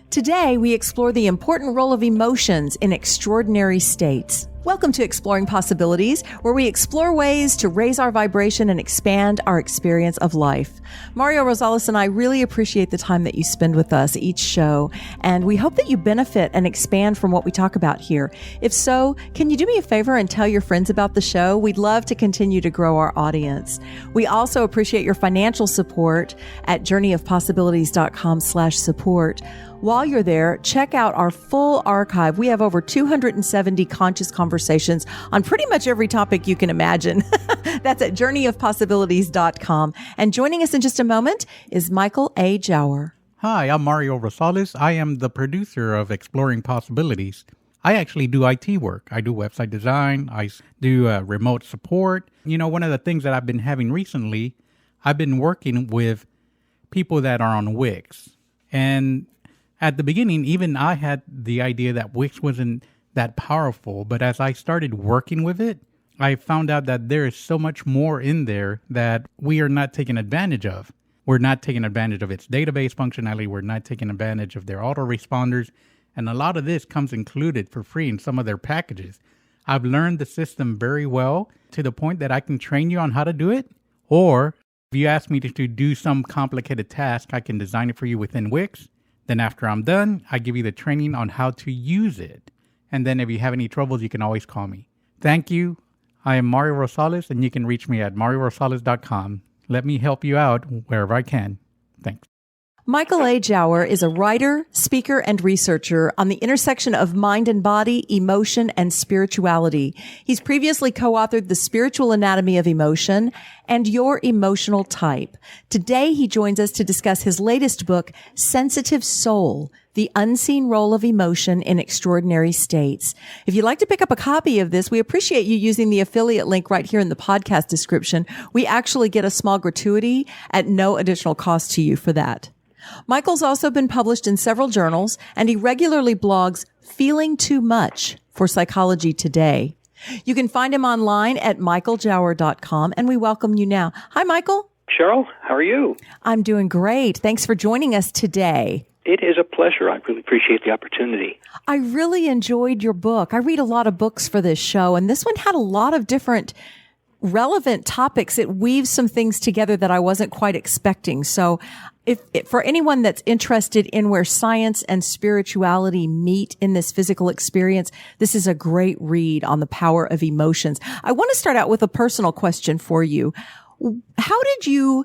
Today, we explore the important role of emotions in extraordinary states. Welcome to Exploring Possibilities, where we explore ways to raise our vibration and expand our experience of life. Mario Rosales and I really appreciate the time that you spend with us each show, and we hope that you benefit and expand from what we talk about here. If so, can you do me a favor and tell your friends about the show? We'd love to continue to grow our audience. We also appreciate your financial support at journeyofpossibilities.com/support. While you're there, check out our full archive. We have over 270 conscious conversations on pretty much every topic you can imagine. That's at journeyofpossibilities.com. And joining us in just a moment is Michael A. Jower. Hi, I'm Mario Rosales. I am the producer of Exploring Possibilities. I actually do IT work. I do website design. I do remote support. You know, one of the things that I've been having recently, I've been working with people that are on Wix. And at the beginning, even I had the idea that Wix wasn't that powerful, but as I started working with it, I found out that there is so much more in there that we are not taking advantage of. We're not taking advantage of its database functionality. We're not taking advantage of their autoresponders. And a lot of this comes included for free in some of their packages. I've learned the system very well to the point that I can train you on how to do it. Or if you ask me to do some complicated task, I can design it for you within Wix. Then after I'm done, I give you the training on how to use it. And then if you have any troubles, you can always call me. Thank you. I am Mario Rosales, and you can reach me at mariorosales.com. Let me help you out wherever I can. Thanks. Michael A. Jower is a writer, speaker, and researcher on the intersection of mind and body, emotion, and spirituality. He's previously co-authored The Spiritual Anatomy of Emotion and Your Emotional Type. Today, he joins us to discuss his latest book, Sensitive Soul, The Unseen Role of Emotion in Extraordinary States. If you'd like to pick up a copy of this, we appreciate you using the affiliate link right here in the podcast description. We actually get a small gratuity at no additional cost to you for that. Michael's also been published in several journals, and he regularly blogs Feeling Too Much for Psychology Today. You can find him online at michaeljower.com, and we welcome you now. Hi, Michael. Sheryl, how are you? I'm doing great. Thanks for joining us today. It is a pleasure. I really appreciate the opportunity. I really enjoyed your book. I read a lot of books for this show, and this one had a lot of different relevant topics. It weaves some things together that I wasn't quite expecting. So if for anyone that's interested in where science and spirituality meet in this physical experience, this is a great read on the power of emotions. I want to start out with a personal question for you. How did you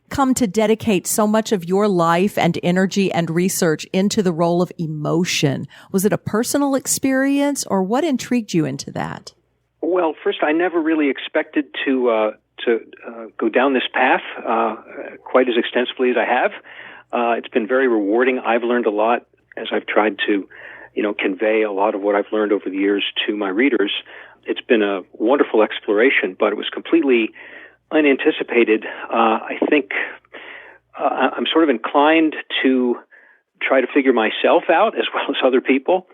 come to dedicate so much of your life and energy and research into the role of emotion? Was it a personal experience, or what intrigued you into that? Well, first, I never really expected to go down this path quite as extensively as I have. It's been very rewarding. I've learned a lot as I've tried to, convey a lot of what I've learned over the years to my readers. It's been a wonderful exploration, but it was completely unanticipated. I think I'm sort of inclined to try to figure myself out as well as other people.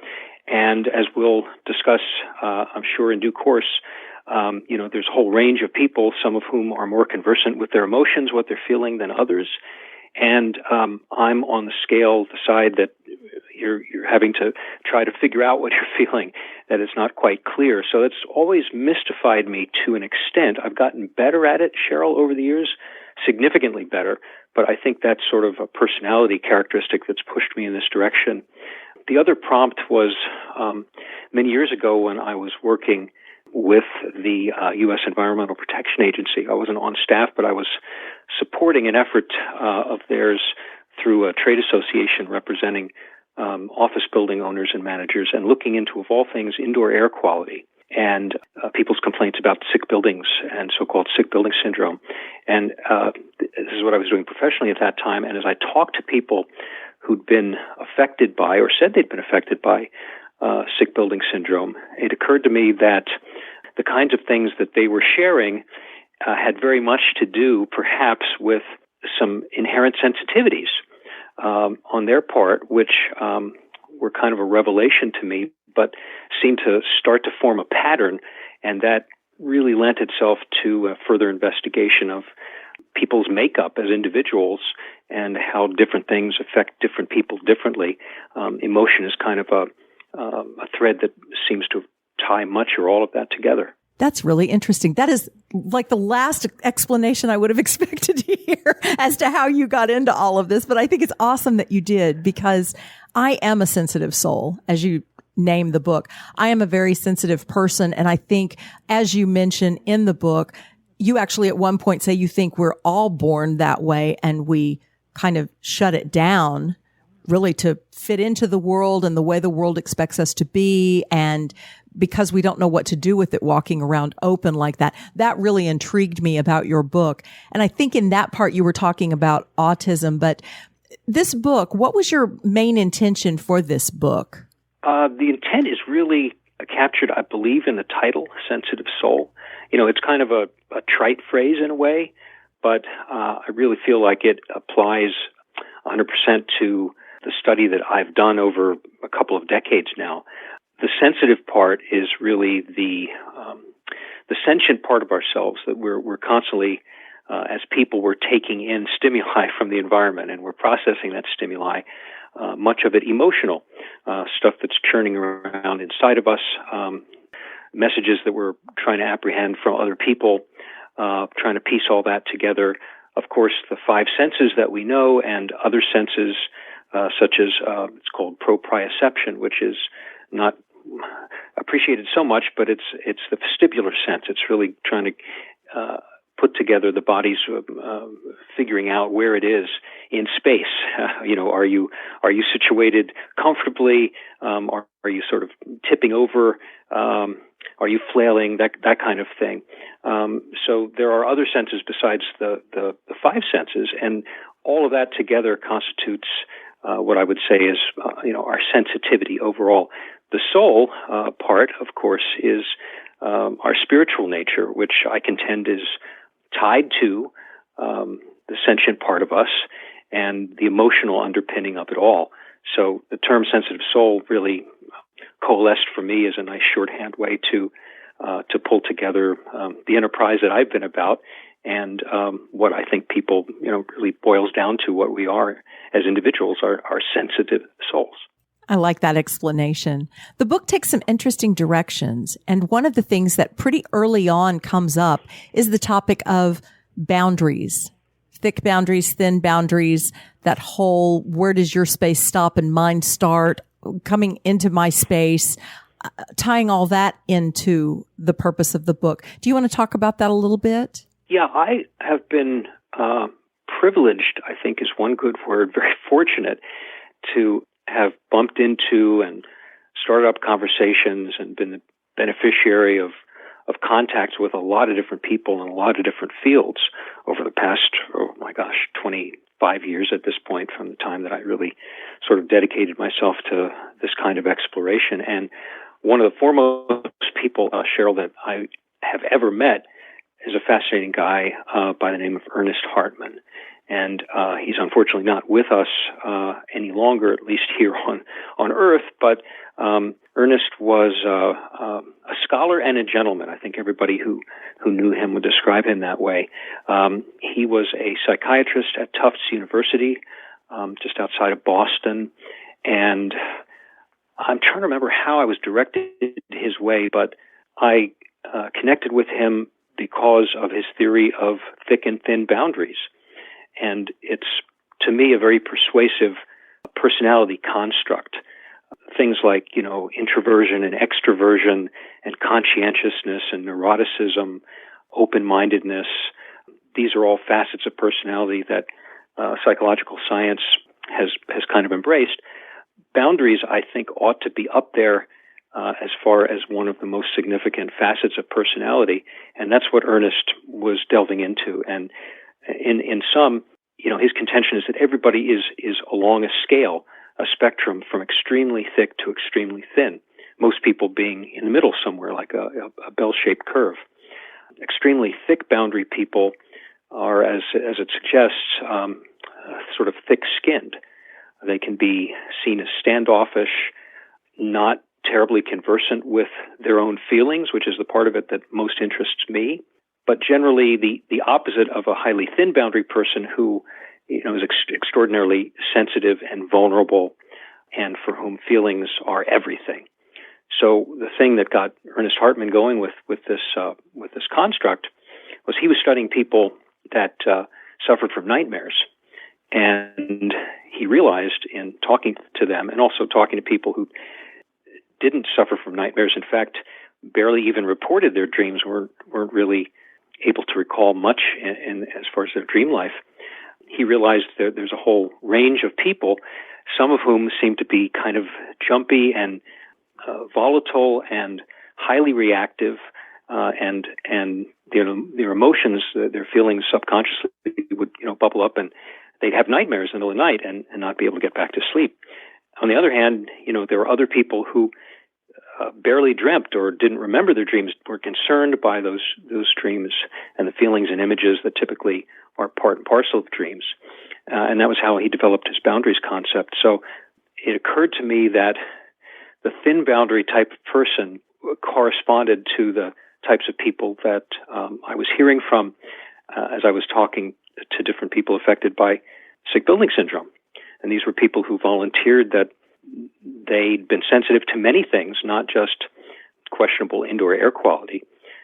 And as we'll discuss, I'm sure in due course, there's a whole range of people, some of whom are more conversant with their emotions, what they're feeling, than others. And I'm on the scale, the side that you're having to try to figure out what you're feeling, that it's not quite clear. So it's always mystified me to an extent. I've gotten better at it, Sheryl, over the years, significantly better. But I think that's sort of a personality characteristic that's pushed me in this direction. The other prompt was many years ago when I was working with the U.S. Environmental Protection Agency. I wasn't on staff, but I was supporting an effort of theirs through a trade association representing office building owners and managers, and looking into, of all things, indoor air quality and people's complaints about sick buildings and so-called sick building syndrome. And this is what I was doing professionally at that time. And as I talked to people who'd been affected by, or said they'd been affected by, sick building syndrome, it occurred to me that the kinds of things that they were sharing had very much to do, perhaps, with some inherent sensitivities on their part, which were kind of a revelation to me, but seemed to start to form a pattern, and that really lent itself to further investigation of people's makeup as individuals and how different things affect different people differently. Emotion is kind of a thread that seems to tie much or all of that together. That's really interesting. That is like the last explanation I would have expected to hear as to how you got into all of this. But I think it's awesome that you did, because I am a sensitive soul, as you name the book. I am a very sensitive person. And I think, as you mention in the book, you actually at one point say you think we're all born that way and we kind of shut it down really to fit into the world and the way the world expects us to be. And because we don't know what to do with it, walking around open like that. That really intrigued me about your book. And I think in that part you were talking about autism, but this book, what was your main intention for this book? The intent is really captured, I believe, in the title, Sensitive Soul. You know, it's kind of a trite phrase in a way, but I really feel like it applies 100% to the study that I've done over a couple of decades now. The sensitive part is really the sentient part of ourselves that we're constantly, as people, we're taking in stimuli from the environment and we're processing that stimuli, much of it emotional, stuff that's churning around inside of us, messages that we're trying to apprehend from other people, trying to piece all that together. Of course, the five senses that we know and other senses, such as it's called proprioception, which is not appreciated so much, but it's the vestibular sense. It's really trying to put together the body's figuring out where it is in space. Are you situated comfortably? Are you sort of tipping over? Are you flailing? That kind of thing. So there are other senses besides the five senses, and all of that together constitutes what I would say is our sensitivity overall. The soul part, of course, is our spiritual nature, which I contend is tied to the sentient part of us and the emotional underpinning of it all. So the term sensitive soul really coalesced for me as a nice shorthand way to pull together the enterprise that I've been about and what I think people really boils down to what we are as individuals, are sensitive souls. I like that explanation. The book takes some interesting directions, and one of the things that pretty early on comes up is the topic of boundaries. Thick boundaries, thin boundaries, that whole where does your space stop and mine start, coming into my space, tying all that into the purpose of the book. Do you want to talk about that a little bit? Yeah, I have been privileged, I think is one good word, very fortunate to have bumped into and started up conversations and been the beneficiary of contacts with a lot of different people in a lot of different fields over the past, 25 years at this point, from the time that I really sort of dedicated myself to this kind of exploration. And one of the foremost people, Sheryl, that I have ever met is a fascinating guy by the name of Ernest Hartman. And he's unfortunately not with us any longer, at least here on Earth. But Ernest was a scholar and a gentleman. I think everybody who knew him would describe him that way. He was a psychiatrist at Tufts University, just outside of Boston. And I'm trying to remember how I was directed his way, but I connected with him because of his theory of thick and thin boundaries. And it's, to me, a very persuasive personality construct. Things like, introversion and extroversion and conscientiousness and neuroticism, open-mindedness. These are all facets of personality that psychological science has kind of embraced. Boundaries, I think, ought to be up there as far as one of the most significant facets of personality. And that's what Ernest was delving into. And in some, his contention is that everybody is along a scale, a spectrum from extremely thick to extremely thin, most people being in the middle somewhere, like a bell-shaped curve. Extremely thick boundary people are, as it suggests, sort of thick-skinned. They can be seen as standoffish, not terribly conversant with their own feelings, which is the part of it that most interests me. but generally the opposite of a highly thin boundary person who, is extraordinarily sensitive and vulnerable, and for whom feelings are everything. So the thing that got Ernest Hartman going with this construct was he was studying people that suffered from nightmares, and he realized in talking to them and also talking to people who didn't suffer from nightmares, in fact, barely even reported their dreams, weren't really able to recall much in as far as their dream life. He realized that there's a whole range of people, some of whom seem to be kind of jumpy and volatile and highly reactive, and their emotions, their feelings subconsciously would bubble up, and they'd have nightmares in the middle of the night and not be able to get back to sleep. On the other hand, there were other people who barely dreamt or didn't remember their dreams, were concerned by those dreams and the feelings and images that typically are part and parcel of dreams. And that was how he developed his boundaries concept. So it occurred to me that the thin boundary type of person corresponded to the types of people that I was hearing from as I was talking to different people affected by sick building syndrome. And these were people who volunteered that they'd been sensitive to many things, not just questionable indoor air quality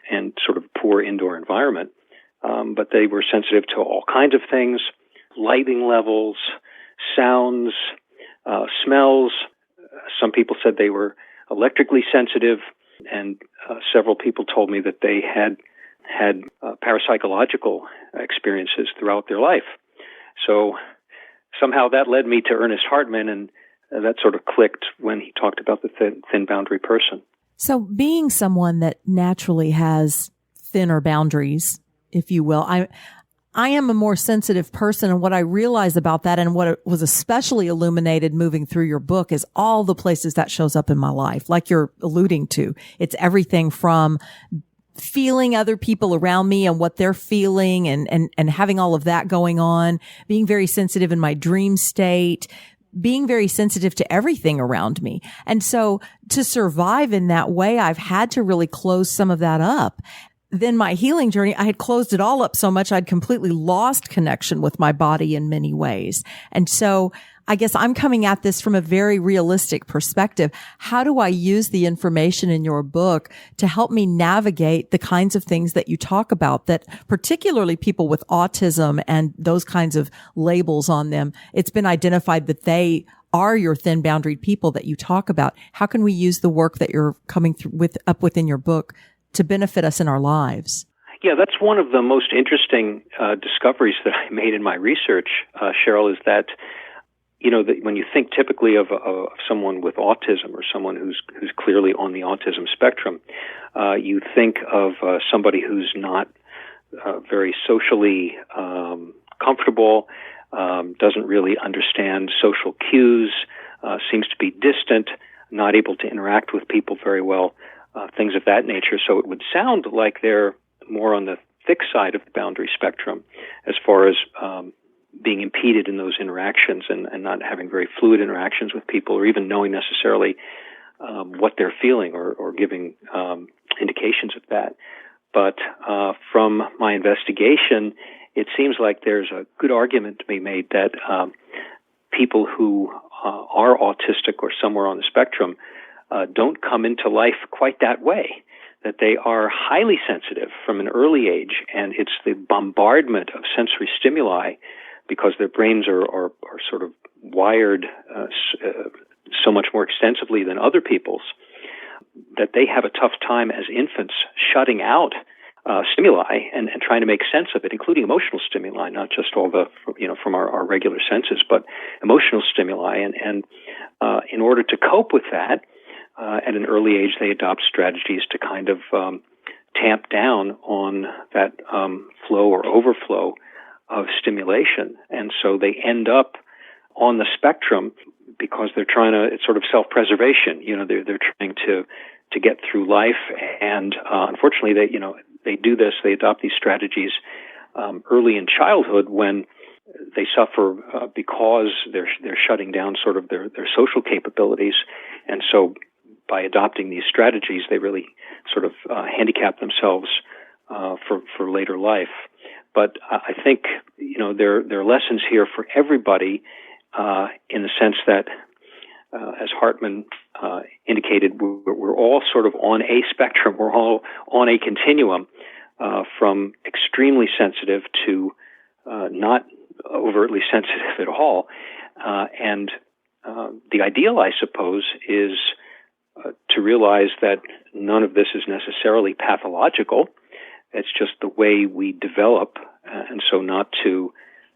and sort of poor indoor environment, but they were sensitive to all kinds of things, lighting levels, sounds, smells. Some people said they were electrically sensitive, and several people told me that they had parapsychological experiences throughout their life. So somehow that led me to Ernest Hartman, and that sort of clicked when he talked about the thin boundary person. So being someone that naturally has thinner boundaries, if you will, I am a more sensitive person, and what I realized about that and what was especially illuminated moving through your book is all the places that shows up in my life, like you're alluding to. It's everything from feeling other people around me and what they're feeling and having all of that going on, being very sensitive in my dream state, being very sensitive to everything around me. And so to survive in that way, I've had to really close some of that up. Then my healing journey, I had closed it all up so much I'd completely lost connection with my body in many ways. And so I guess I'm coming at this from a very realistic perspective. How do I use the information in your book to help me navigate the kinds of things that you talk about, that particularly people with autism and those kinds of labels on them, it's been identified that they are your thin boundaried people that you talk about. How can we use the work that you're coming through up within your book to benefit us in our lives? Yeah, that's one of the most interesting discoveries that I made in my research, Sheryl, is that when you think typically of someone with autism or someone who's clearly on the autism spectrum, you think of somebody who's not very socially comfortable, doesn't really understand social cues, seems to be distant, not able to interact with people very well, things of that nature. So it would sound like they're more on the thick side of the boundary spectrum as far as being impeded in those interactions and not having very fluid interactions with people, or even knowing necessarily what they're feeling or giving indications of that. But from my investigation, it seems like there's a good argument to be made that people who are autistic or somewhere on the spectrum don't come into life quite that way, that they are highly sensitive from an early age, and it's the bombardment of sensory stimuli, because their brains are sort of wired so much more extensively than other people's, that they have a tough time as infants shutting out stimuli and trying to make sense of it, including emotional stimuli, not just all the from our regular senses, but emotional stimuli. And in order to cope with that, at an early age, they adopt strategies to kind of tamp down on that flow or overflow of stimulation. And so they end up on the spectrum because they're trying to, it's sort of self-preservation. They're trying to get through life. And unfortunately, they do this, they adopt these strategies early in childhood when they suffer because they're shutting down sort of their social capabilities. And so by adopting these strategies, they really sort of handicap themselves for later life. But I think, there are lessons here for everybody, in the sense that, as Hartman indicated, we're all sort of on a spectrum. We're all on a continuum, from extremely sensitive to not overtly sensitive at all. And the ideal, I suppose, is to realize that none of this is necessarily pathological. It's just the way we develop, and so not to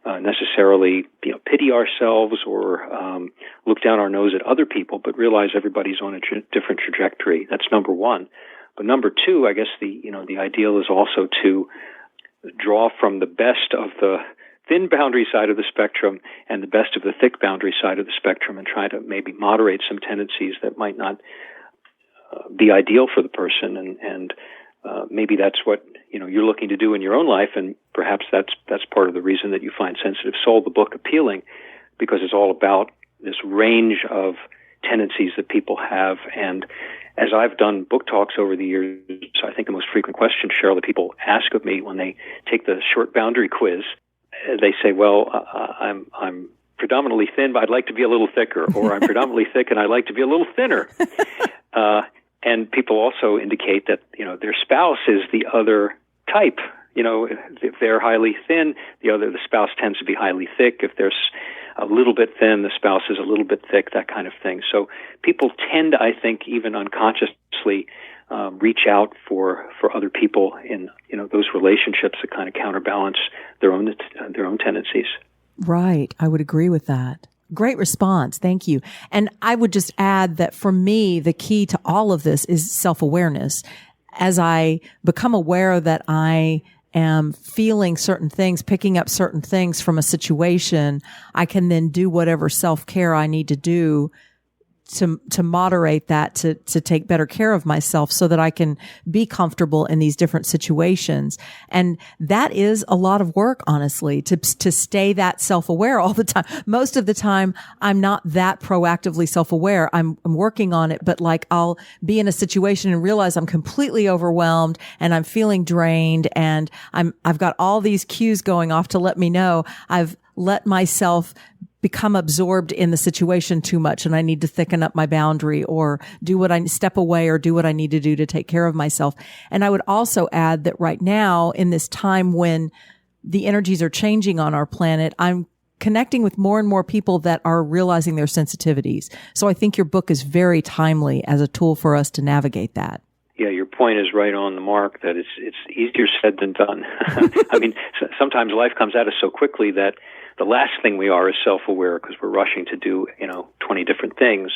necessarily pity ourselves or look down our nose at other people, but realize everybody's on a different trajectory. That's number one. But number two, I guess the ideal is also to draw from the best of the thin boundary side of the spectrum and the best of the thick boundary side of the spectrum, and try to maybe moderate some tendencies that might not be ideal for the person, and maybe that's what you're looking to do in your own life, and perhaps that's part of the reason that you find Sensitive Soul, the book, appealing, because it's all about this range of tendencies that people have. And as I've done book talks over the years, I think the most frequent question, Sheryl, that people ask of me when they take the short boundary quiz, they say, "Well, I'm predominantly thin, but I'd like to be a little thicker," or "I'm predominantly thick and I'd like to be a little thinner." And people also indicate that, their spouse is the other type. If they're highly thin, the spouse tends to be highly thick. If they're a little bit thin, the spouse is a little bit thick, that kind of thing. So people tend, I think, even unconsciously, reach out for other people in, those relationships that kind of counterbalance their own tendencies. Right. I would agree with that. Great response. Thank you. And I would just add that for me, the key to all of this is self-awareness. As I become aware that I am feeling certain things, picking up certain things from a situation, I can then do whatever self-care I need to do to moderate that, to take better care of myself so that I can be comfortable in these different situations. And that is a lot of work, honestly, to stay that self-aware all the time. Most of the time, I'm not that proactively self-aware. I'm working on it, but I'll be in a situation and realize I'm completely overwhelmed and I'm feeling drained, and I've got all these cues going off to let me know I've let myself become absorbed in the situation too much, and I need to thicken up my boundary or step away or do what I need to do to take care of myself. And I would also add that right now, in this time when the energies are changing on our planet, I'm connecting with more and more people that are realizing their sensitivities. So I think your book is very timely as a tool for us to navigate that. Yeah, your point is right on the mark, that it's easier said than done. I mean, sometimes life comes at us so quickly that the last thing we are is self-aware, because we're rushing to do, 20 different things.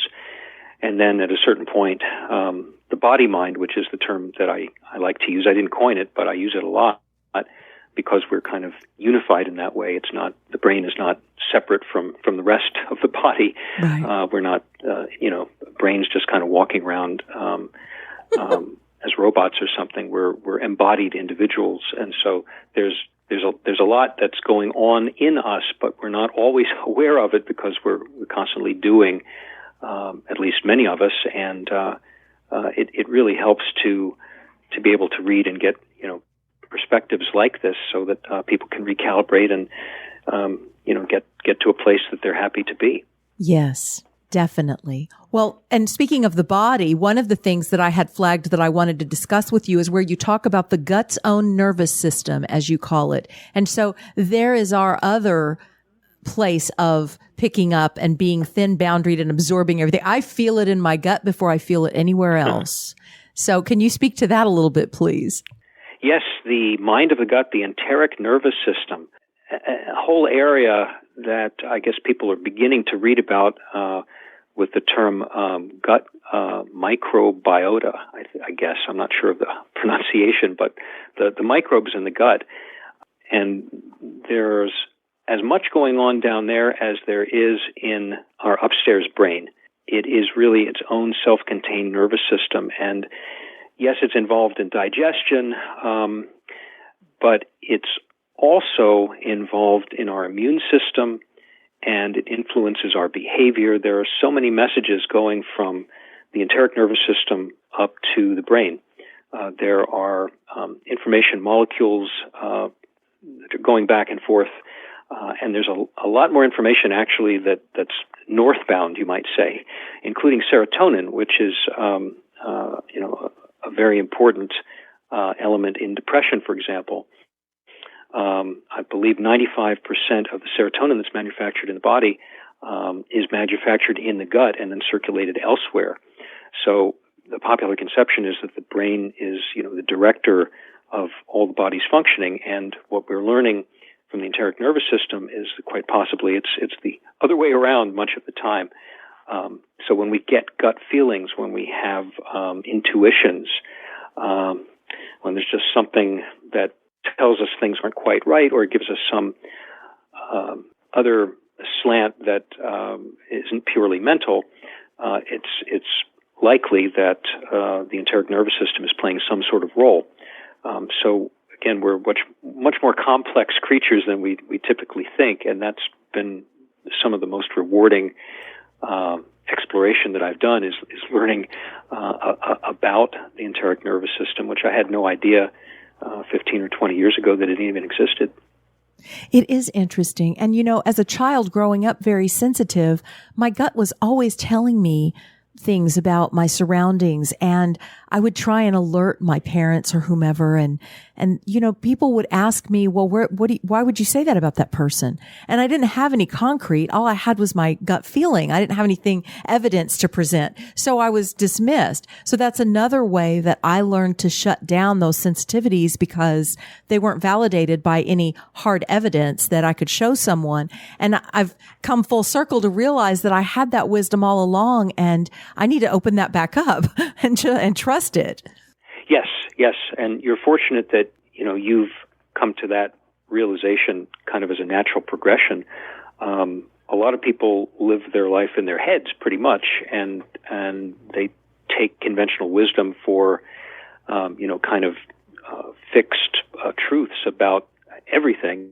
And then at a certain point, the body mind, which is the term that I like to use, I didn't coin it, but I use it a lot, because we're kind of unified in that way. The brain is not separate from the rest of the body. Right. We're not, brains just kind of walking around, as robots or something. We're embodied individuals. And so there's a lot that's going on in us, but we're not always aware of it because we're constantly doing, at least many of us, and it really helps to be able to read and get perspectives like this, so that people can recalibrate and get to a place that they're happy to be. Yes. Definitely. Well, and speaking of the body, one of the things that I had flagged that I wanted to discuss with you is where you talk about the gut's own nervous system, as you call it. And so there is our other place of picking up and being thin boundaried and absorbing everything. I feel it in my gut before I feel it anywhere else. So can you speak to that a little bit, please? Yes, the mind of the gut, the enteric nervous system, a whole area that I guess people are beginning to read about, with the term gut microbiota, I guess. I'm not sure of the pronunciation, but the microbes in the gut. And there's as much going on down there as there is in our upstairs brain. It is really its own self-contained nervous system. And yes, it's involved in digestion, but it's also involved in our immune system, and it influences our behavior. There are so many messages going from the enteric nervous system up to the brain. There are information molecules that are going back and forth, and there's a lot more information actually that's northbound, you might say, including serotonin, which is a very important element in depression, for example. I believe 95% of the serotonin that's manufactured in the body is manufactured in the gut and then circulated elsewhere. So the popular conception is that the brain is, the director of all the body's functioning, and what we're learning from the enteric nervous system is that quite possibly it's the other way around much of the time. So when we get gut feelings, when we have intuitions, when there's just something that tells us things aren't quite right, or it gives us some other slant that isn't purely mental, it's likely that the enteric nervous system is playing some sort of role. So again, we're much more complex creatures than we typically think, and that's been some of the most rewarding exploration that I've done is learning about the enteric nervous system, which I had no idea 15 or 20 years ago that it even existed. It is interesting. And, as a child growing up very sensitive, my gut was always telling me things about my surroundings, and I would try and alert my parents or whomever. And people would ask me, well, why would you say that about that person? And I didn't have any concrete. All I had was my gut feeling. I didn't have anything, evidence to present. So I was dismissed. So that's another way that I learned to shut down those sensitivities, because they weren't validated by any hard evidence that I could show someone. And I've come full circle to realize that I had that wisdom all along, and I need to open that back up and trust it. Yes, and you're fortunate that you've come to that realization kind of as a natural progression. A lot of people live their life in their heads pretty much, and they take conventional wisdom for kind of fixed truths about everything,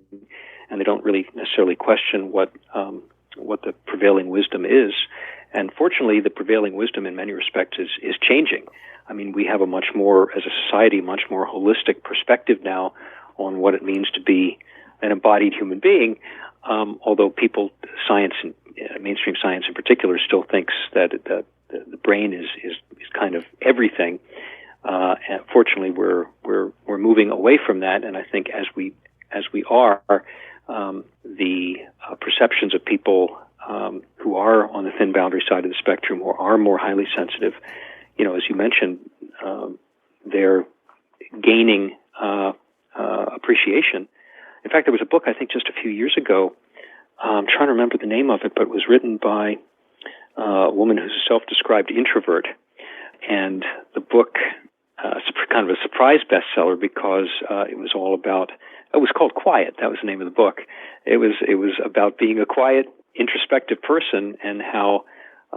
and they don't really necessarily question what the prevailing wisdom is. And fortunately, the prevailing wisdom in many respects is changing. I mean, we have as a society, much more holistic perspective now on what it means to be an embodied human being, although science, and mainstream science in particular, still thinks that the brain is kind of everything. And fortunately, we're moving away from that, and I think as we are, the perceptions of people who are on the thin boundary side of the spectrum, or are more highly sensitive, as you mentioned, they're gaining appreciation. In fact, there was a book, I think, just a few years ago. I'm trying to remember the name of it, but it was written by a woman who's a self-described introvert. And the book is kind of a surprise bestseller because it was called Quiet. That was the name of the book. It was about being a quiet, introspective person, and how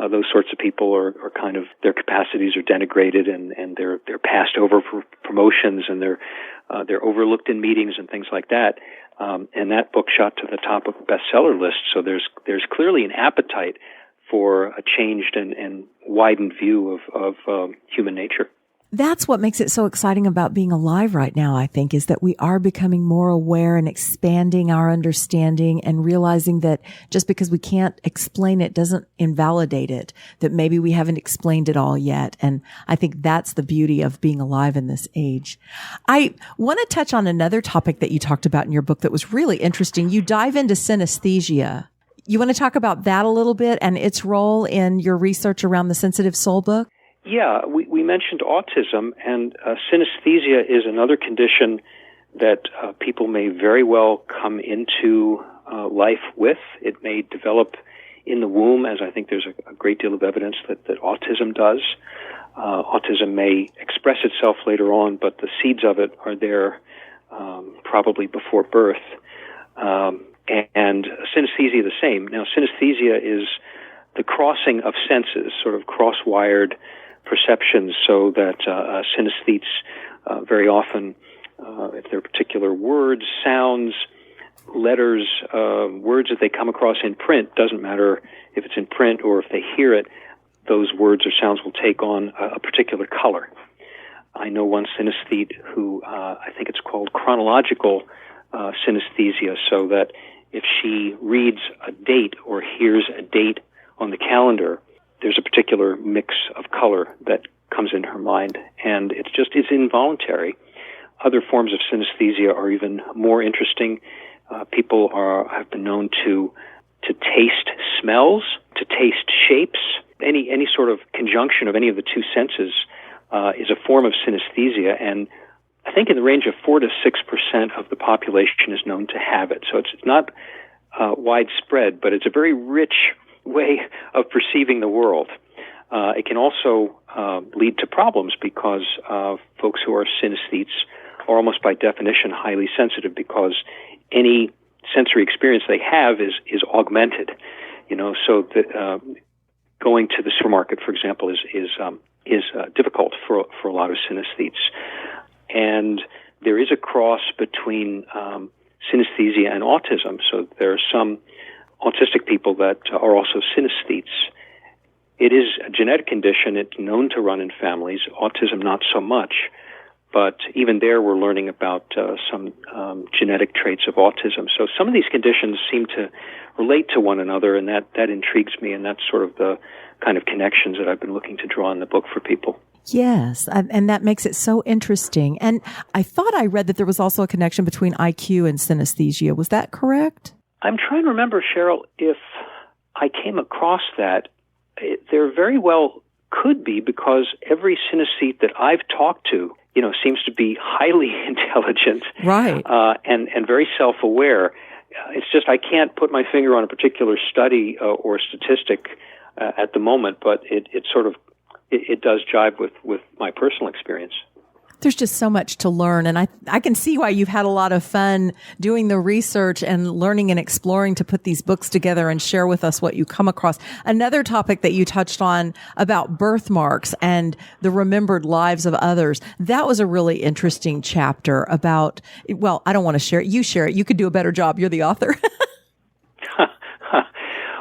those sorts of people are kind of, their capacities are denigrated, and they're passed over for promotions, and they're overlooked in meetings and things like that. And that book shot to the top of the bestseller list. So there's clearly an appetite for a changed and widened view of human nature. That's what makes it so exciting about being alive right now, I think, is that we are becoming more aware and expanding our understanding, and realizing that just because we can't explain it doesn't invalidate it, that maybe we haven't explained it all yet. And I think that's the beauty of being alive in this age. I want to touch on another topic that you talked about in your book that was really interesting. You dive into synesthesia. You want to talk about that a little bit and its role in your research around the Sensitive Soul book? Yeah, we mentioned autism, and synesthesia is another condition that people may very well come into life with. It may develop in the womb, as I think there's a great deal of evidence that autism does. Autism may express itself later on, but the seeds of it are there probably before birth. And synesthesia the same. Now, synesthesia is the crossing of senses, sort of cross-wired perceptions, so that synesthetes very often, if there are particular words, sounds, letters, words that they come across in print, doesn't matter if it's in print or if they hear it, those words or sounds will take on a particular color. I know one synesthete who, I think it's called chronological synesthesia, so that if she reads a date or hears a date on the calendar, there's a particular mix of color that comes in her mind, and it's involuntary. Other forms of synesthesia are even more interesting. People have been known to taste smells, to taste shapes. Any sort of conjunction of any of the two senses is a form of synesthesia, and I think in the range of 4 to 6% of the population is known to have it. So it's not widespread, but it's a very rich way of perceiving the world. It can also lead to problems because folks who are synesthetes are almost by definition highly sensitive, because any sensory experience they have is augmented. So going to the supermarket, for example, is difficult for a lot of synesthetes. And there is a cross between synesthesia and autism. So there are some autistic people that are also synesthetes. It is a genetic condition. It's known to run in families. Autism, not so much. But even there, we're learning about some genetic traits of autism. So some of these conditions seem to relate to one another, and that intrigues me, and that's sort of the kind of connections that I've been looking to draw in the book for people. Yes, and that makes it so interesting. And I thought I read that there was also a connection between IQ and synesthesia. Was that correct? I'm trying to remember, Sheryl, if I came across that. There very well could be, because every synesthete that I've talked to, seems to be highly intelligent, right, and very self-aware. It's just I can't put my finger on a particular study or statistic at the moment, but it does jive with my personal experience. There's just so much to learn, and I can see why you've had a lot of fun doing the research and learning and exploring to put these books together and share with us what you come across. Another topic that you touched on about birthmarks and the remembered lives of others, that was a really interesting chapter about, well, I don't want to share it. You share it. You could do a better job. You're the author.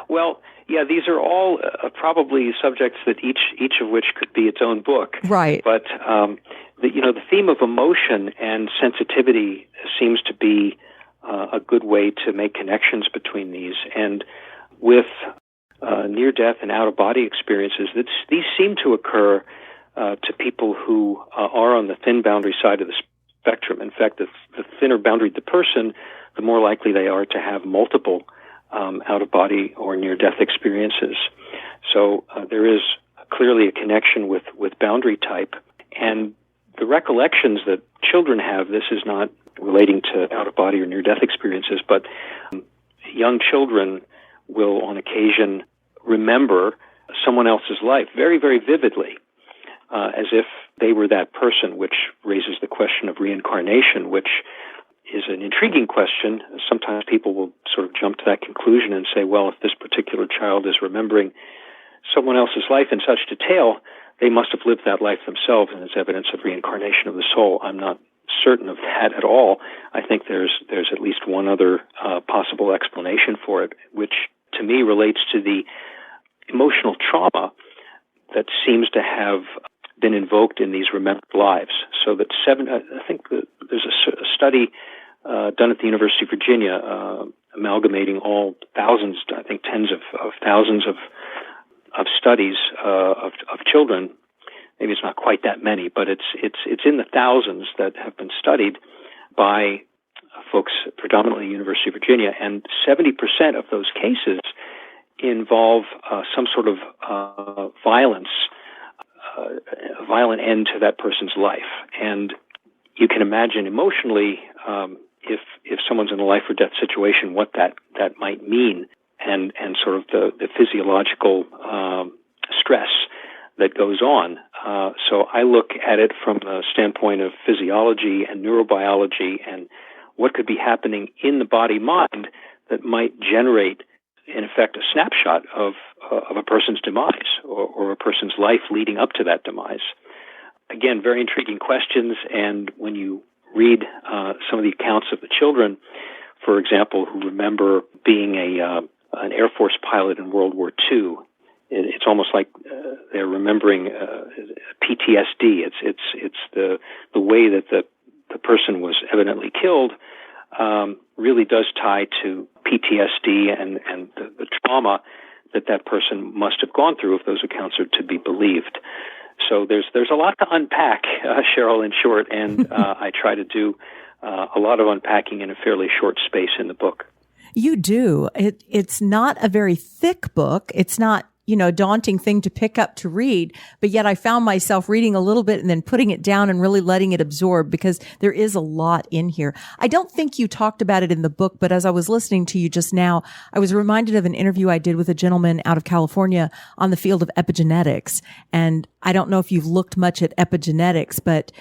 Well, yeah, these are all probably subjects that each of which could be its own book. Right. But the theme of emotion and sensitivity seems to be a good way to make connections between these. And with near-death and out-of-body experiences, these seem to occur to people who are on the thin boundary side of the spectrum. In fact, the thinner boundaried the person, the more likely they are to have multiple out-of-body or near-death experiences. So there is clearly a connection with boundary type. And the recollections that children have, this is not relating to out-of-body or near-death experiences, but young children will on occasion remember someone else's life very, very vividly, as if they were that person, which raises the question of reincarnation, which is an intriguing question. Sometimes people will sort of jump to that conclusion and say, well, if this particular child is remembering someone else's life in such detail, they must have lived that life themselves, and it's evidence of reincarnation of the soul. I'm not certain of that at all. I think there's at least one other possible explanation for it, which to me relates to the emotional trauma that seems to have been invoked in these remembered lives. So that I think there's a study done at the University of Virginia amalgamating all thousands, I think tens of thousands of studies of children. Maybe it's not quite that many, but it's in the thousands that have been studied by folks predominantly at the University of Virginia, and 70% of those cases involve some sort of violence, a violent end to that person's life. And you can imagine emotionally, if someone's in a life or death situation, what that might mean, and sort of the physiological stress that goes on. So I look at it from the standpoint of physiology and neurobiology and what could be happening in the body-mind that might generate, in effect, a snapshot of a person's demise or a person's life leading up to that demise. Again, very intriguing questions, and when you read some of the accounts of the children, for example, who remember being an Air Force pilot in World War II, it's almost like they're remembering PTSD. It's the way that the person was evidently killed really does tie to PTSD and the trauma that person must have gone through if those accounts are to be believed. So there's a lot to unpack, Sheryl, in short, and I try to do a lot of unpacking in a fairly short space in the book. You do. It's not a very thick book. It's not, a daunting thing to pick up to read, but yet I found myself reading a little bit and then putting it down and really letting it absorb because there is a lot in here. I don't think you talked about it in the book, but as I was listening to you just now, I was reminded of an interview I did with a gentleman out of California on the field of epigenetics. And I don't know if you've looked much at epigenetics, but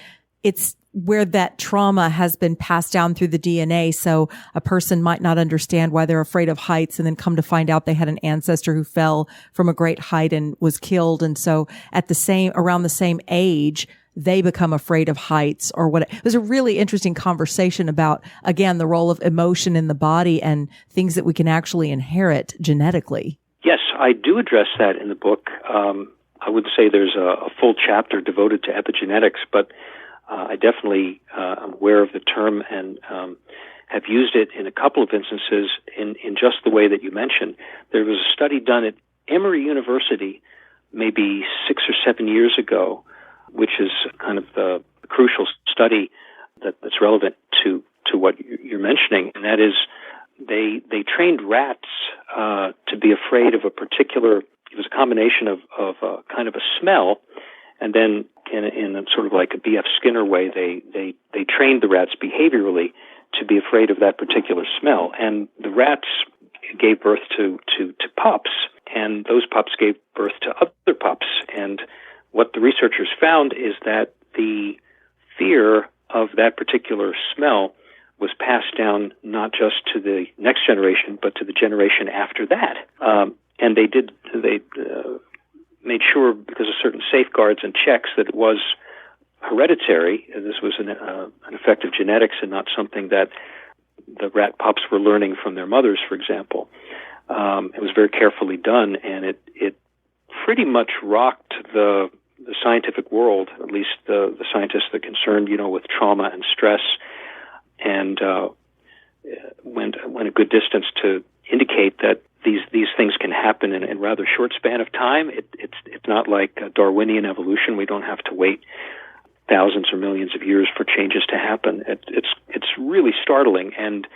it's where that trauma has been passed down through the DNA. So a person might not understand why they're afraid of heights and then come to find out they had an ancestor who fell from a great height and was killed. And so around the same age, they become afraid of heights or what. It was a really interesting conversation about, again, the role of emotion in the body and things that we can actually inherit genetically. Yes, I do address that in the book. I would say there's a full chapter devoted to epigenetics, but I definitely am aware of the term and have used it in a couple of instances in just the way that you mentioned. There was a study done at Emory University maybe 6 or 7 years ago, which is kind of the crucial study that's relevant to what you're mentioning, and that is they trained rats to be afraid of a particular, it was a combination of kind of a smell, and then in a sort of like a B.F. Skinner way, they trained the rats behaviorally to be afraid of that particular smell. And the rats gave birth to pups, and those pups gave birth to other pups. And what the researchers found is that the fear of that particular smell was passed down not just to the next generation, but to the generation after that. And they made sure, because of certain safeguards and checks, that it was hereditary. This was an effect of genetics and not something that the rat pups were learning from their mothers, for example. It was very carefully done, and it pretty much rocked the scientific world, at least the scientists that are concerned, with trauma and stress, and went a good distance to indicate that these things can happen in a rather short span of time. It's not like Darwinian evolution. We don't have to wait thousands or millions of years for changes to happen. It's really startling, and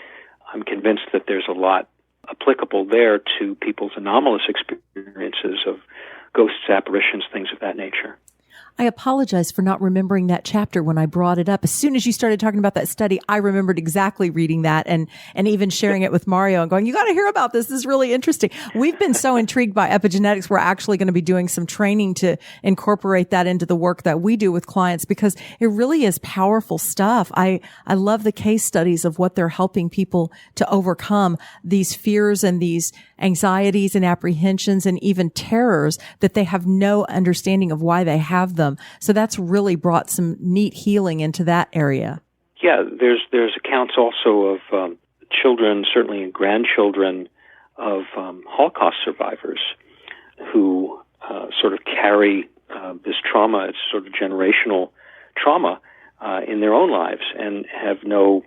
I'm convinced that there's a lot applicable there to people's anomalous experiences of ghosts, apparitions, things of that nature. I apologize for not remembering that chapter when I brought it up. As soon as you started talking about that study, I remembered exactly reading that and even sharing it with Mario and going, you got to hear about this. This is really interesting. We've been so intrigued by epigenetics. We're actually going to be doing some training to incorporate that into the work that we do with clients because it really is powerful stuff. I love the case studies of what they're helping people to overcome these fears and these anxieties and apprehensions and even terrors that they have no understanding of why they have them. So that's really brought some neat healing into that area. Yeah, there's accounts also of children, certainly and grandchildren of Holocaust survivors who sort of carry this trauma, it's sort of generational trauma in their own lives and have no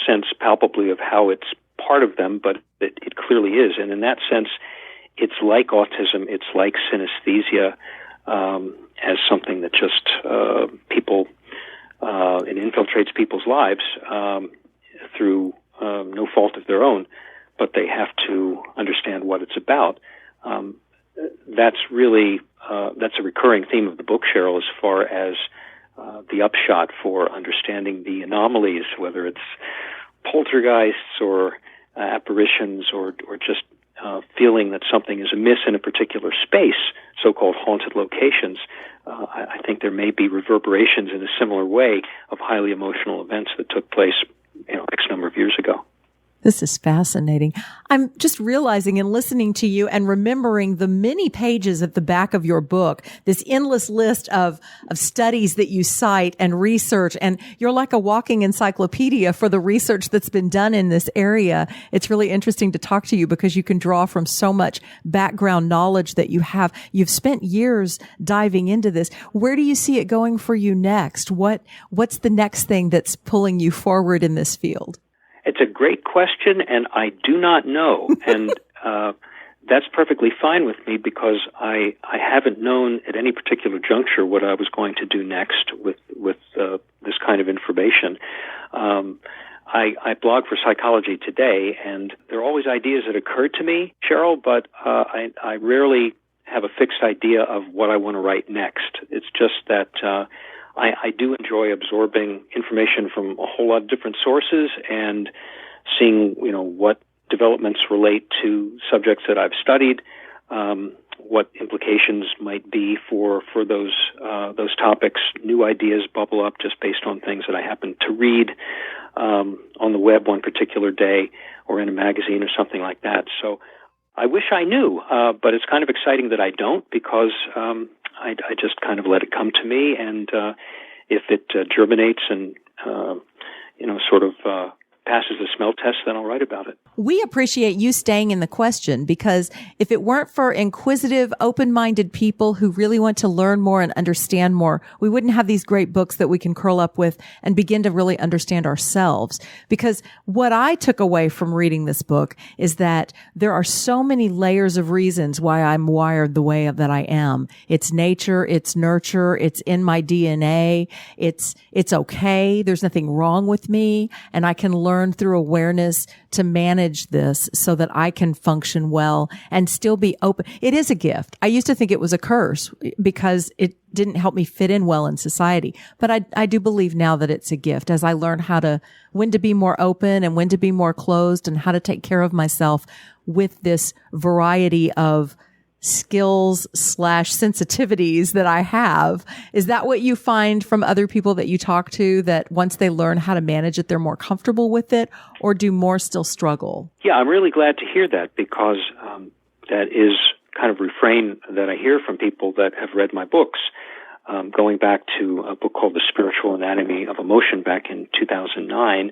sense palpably of how it's part of them, but it clearly is. And in that sense, it's like autism, it's like synesthesia, as something that just people, it infiltrates people's lives through no fault of their own, but they have to understand what it's about. That's really, that's a recurring theme of the book, Sheryl, as far as the upshot for understanding the anomalies, whether it's poltergeists or apparitions or just feeling that something is amiss in a particular space, so-called haunted locations. I think there may be reverberations in a similar way of highly emotional events that took place, X number of years ago. This is fascinating. I'm just realizing in listening to you and remembering the many pages at the back of your book, this endless list of studies that you cite and research, and you're like a walking encyclopedia for the research that's been done in this area. It's really interesting to talk to you because you can draw from so much background knowledge that you have. You've spent years diving into this. Where do you see it going for you next? What's the next thing that's pulling you forward in this field? It's a great question, and I do not know. And that's perfectly fine with me because I haven't known at any particular juncture what I was going to do next with this kind of information. I blog for Psychology Today, and there are always ideas that occur to me, Sheryl, but I rarely have a fixed idea of what I want to write next. It's just that I do enjoy absorbing information from a whole lot of different sources and seeing, what developments relate to subjects that I've studied, what implications might be for those topics. New ideas bubble up just based on things that I happen to read on the web one particular day or in a magazine or something like that. So I wish I knew, but it's kind of exciting that I don't because I just kind of let it come to me, and if it germinates and sort of passes the smell test, then I'll write about it. We appreciate you staying in the question because if it weren't for inquisitive, open-minded people who really want to learn more and understand more, we wouldn't have these great books that we can curl up with and begin to really understand ourselves. Because what I took away from reading this book is that there are so many layers of reasons why I'm wired the way that I am. It's nature, it's nurture, it's in my DNA, it's okay, there's nothing wrong with me, and I can learn through awareness to manage this so that I can function well and still be open. It is a gift. I used to think it was a curse because it didn't help me fit in well in society. But I do believe now that it's a gift as I learn when to be more open and when to be more closed and how to take care of myself with this variety of skills / sensitivities that I have. Is that what you find from other people that you talk to, that once they learn how to manage it, they're more comfortable with it, or do more still struggle? Yeah, I'm really glad to hear that because that is kind of refrain that I hear from people that have read my books. Going back to a book called The Spiritual Anatomy of Emotion back in 2009,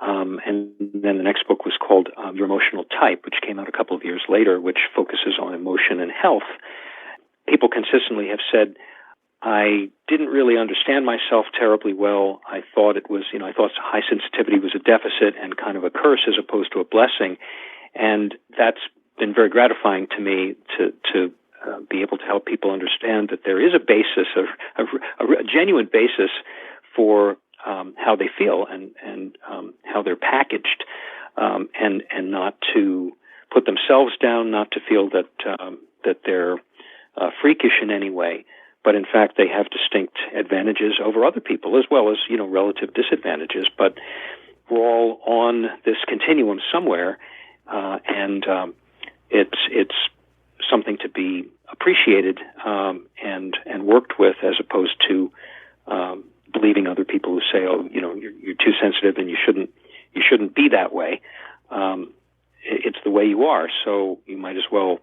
and then the next book was called Your Emotional Type, which came out a couple of years later, which focuses on emotion and health. People consistently have said, I didn't really understand myself terribly well. I thought I thought high sensitivity was a deficit and kind of a curse as opposed to a blessing. And that's been very gratifying to me to be able to help people understand that there is a basis, a genuine basis for how they feel and how they're packaged, and not to put themselves down, not to feel that they're freakish in any way, but in fact they have distinct advantages over other people as well as relative disadvantages. But we're all on this continuum somewhere, and it's something to be appreciated and worked with, as opposed to believing other people who say, "Oh, you're too sensitive and you shouldn't be that way." It's the way you are, so you might as well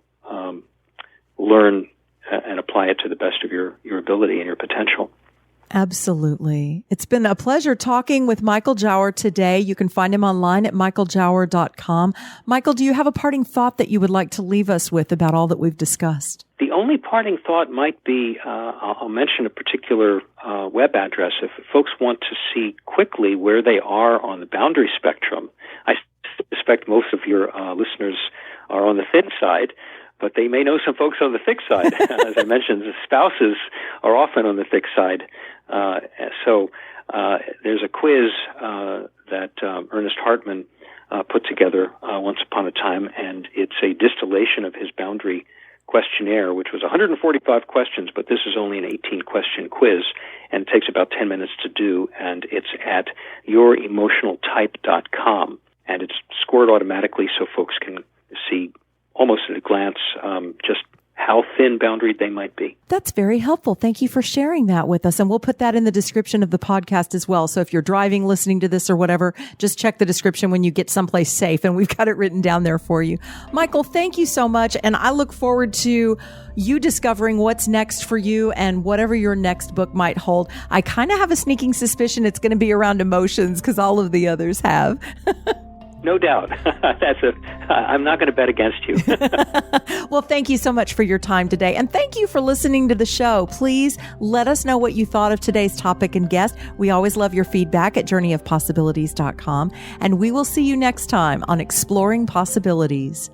learn and apply it to the best of your ability and your potential. Absolutely. It's been a pleasure talking with Michael Jauer today. You can find him online at michaeljauer.com. Michael, do you have a parting thought that you would like to leave us with about all that we've discussed? The only parting thought might be, I'll mention a particular web address. If folks want to see quickly where they are on the boundary spectrum, I suspect most of your listeners are on the thin side, but they may know some folks on the thick side. As I mentioned, the spouses are often on the thick side. So there's a quiz that Ernest Hartman put together once upon a time, and it's a distillation of his boundary questionnaire, which was 145 questions, but this is only an 18-question quiz, and it takes about 10 minutes to do, and it's at youremotionaltype.com, and it's scored automatically so folks can see almost at a glance just how thin boundaried they might be. That's very helpful. Thank you for sharing that with us. And we'll put that in the description of the podcast as well. So if you're driving, listening to this or whatever, just check the description when you get someplace safe. And we've got it written down there for you. Michael, thank you so much. And I look forward to you discovering what's next for you and whatever your next book might hold. I kind of have a sneaking suspicion it's going to be around emotions because all of the others have. No doubt. I'm not going to bet against you. Well, thank you so much for your time today. And thank you for listening to the show. Please let us know what you thought of today's topic and guest. We always love your feedback at journeyofpossibilities.com. And we will see you next time on Exploring Possibilities.